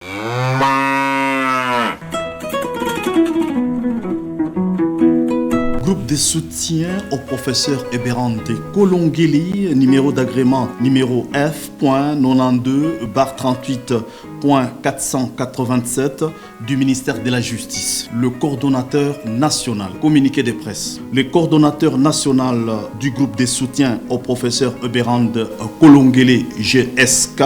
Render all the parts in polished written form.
Groupe de soutien au professeur Eberhard Kolongeli, numéro d'agrément numéro F.92/38.487 du ministère de la Justice. Le coordonnateur national, communiqué de presse. Le coordonnateur national du groupe de soutien au professeur Eberhard Kolongeli GSK,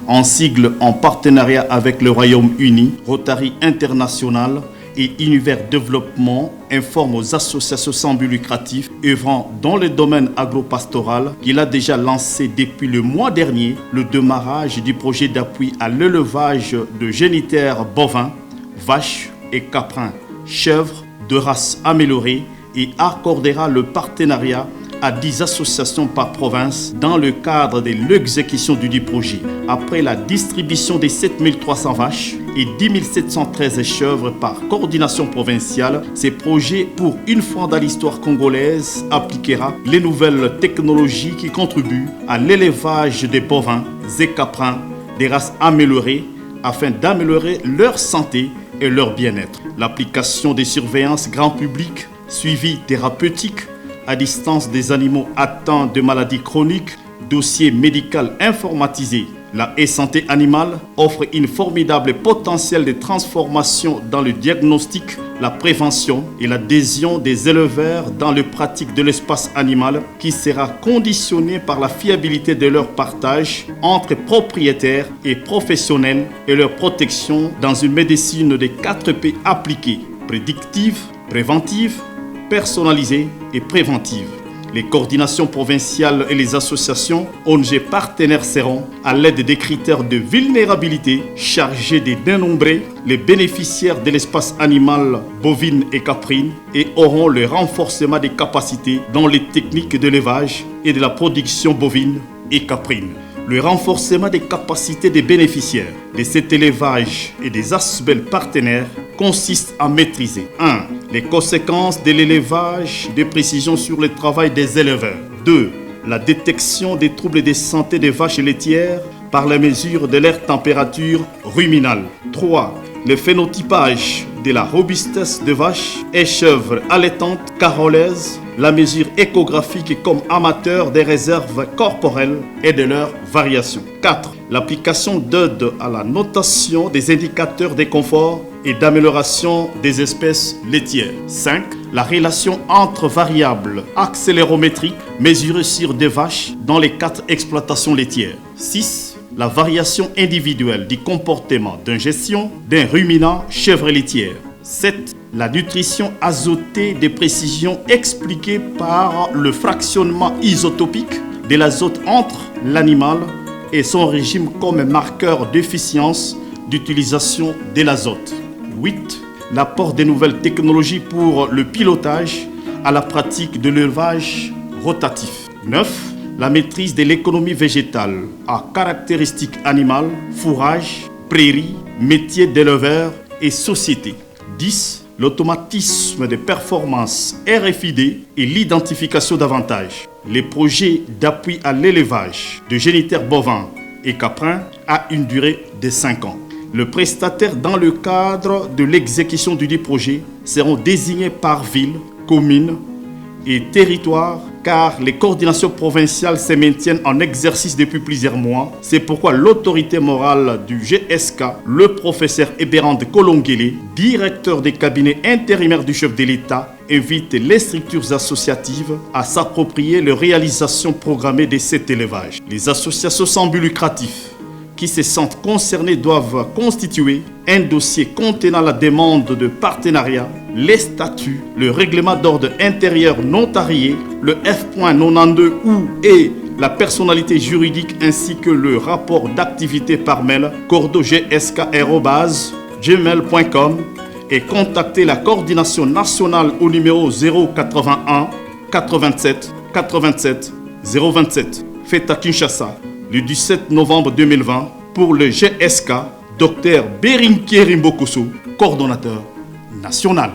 en sigle en partenariat avec le Royaume-Uni, Rotary International et Univers Développement, informe aux associations sans but lucratif œuvrant dans le domaine agropastoral qu'il a déjà lancé depuis le mois dernier le démarrage du projet d'appui à l'élevage de génitaires bovins, vaches et caprins, chèvres de race améliorée et accordera le partenariat à 10 associations par province dans le cadre de l'exécution du projet. Après la distribution des 7300 vaches et 10 713 chèvres par coordination provinciale, ce projet, pour une fois dans l'histoire congolaise, appliquera les nouvelles technologies qui contribuent à l'élevage des bovins et caprins des races améliorées afin d'améliorer leur santé et leur bien-être. L'application des surveillances grand public, suivi thérapeutique, à distance des animaux atteints de maladies chroniques, dossier médical informatisé. La e-santé animale offre une formidable potentiel de transformation dans le diagnostic, la prévention et l'adhésion des éleveurs dans les pratiques de l'espace animal qui sera conditionné par la fiabilité de leur partage entre propriétaires et professionnels et leur protection dans une médecine des 4 P appliquée: prédictive, préventive, personnalisée et préventive. Les coordinations provinciales et les associations ONG partenaires seront, à l'aide des critères de vulnérabilité, chargés de dénombrer les bénéficiaires de l'espace animal bovine et caprine et auront le renforcement des capacités dans les techniques d'élevage et de la production bovine et caprine. Le renforcement des capacités des bénéficiaires de cet élevage et des ASBEL partenaires consiste à maîtriser 1. Les conséquences de l'élevage de précision sur le travail des éleveurs. 2. La détection des troubles de santé des vaches laitières par la mesure de leur température ruminale. 3. Le phénotypage de la robustesse de vaches et chèvres allaitantes carolaises, la mesure échographique comme amateur des réserves corporelles et de leurs variations. 4. L'application d'aide à la notation des indicateurs de confort et d'amélioration des espèces laitières. 5. La relation entre variables accélérométriques mesurées sur des vaches dans les 4 exploitations laitières. 6. La variation individuelle du comportement d'ingestion d'un ruminant chèvre laitière. 7. La nutrition azotée de précision expliquée par le fractionnement isotopique de l'azote entre l'animal et son régime comme marqueur d'efficience d'utilisation de l'azote. 8. L'apport des nouvelles technologies pour le pilotage à la pratique de l'élevage rotatif. 9. La maîtrise de l'économie végétale à caractéristiques animales, fourrage, prairies, métiers d'éleveur et société. 10. L'automatisme de performance RFID et l'identification d'avantages. Les projets d'appui à l'élevage de génitaires bovins et caprins à une durée de 5 ans. Le prestataire dans le cadre de l'exécution du projet seront désignés par ville, commune et territoire, car les coordinations provinciales se maintiennent en exercice depuis plusieurs mois. C'est pourquoi l'autorité morale du GSK, le professeur Eberhard Kolongeli, directeur des cabinets intérimaires du chef de l'État, invite les structures associatives à s'approprier les réalisations programmées de cet élevage. Les associations sans but lucratif qui se sentent concernés doivent constituer un dossier contenant la demande de partenariat, les statuts, le règlement d'ordre intérieur notarié, le F.92 ou et la personnalité juridique ainsi que le rapport d'activité par mail cordogsk@gmail.com et contacter la coordination nationale au numéro 081 87 87 027. Fait à Kinshasa le 17 novembre 2020 pour le GSK, Dr Berinkieri Mbokosso, coordonnateur national.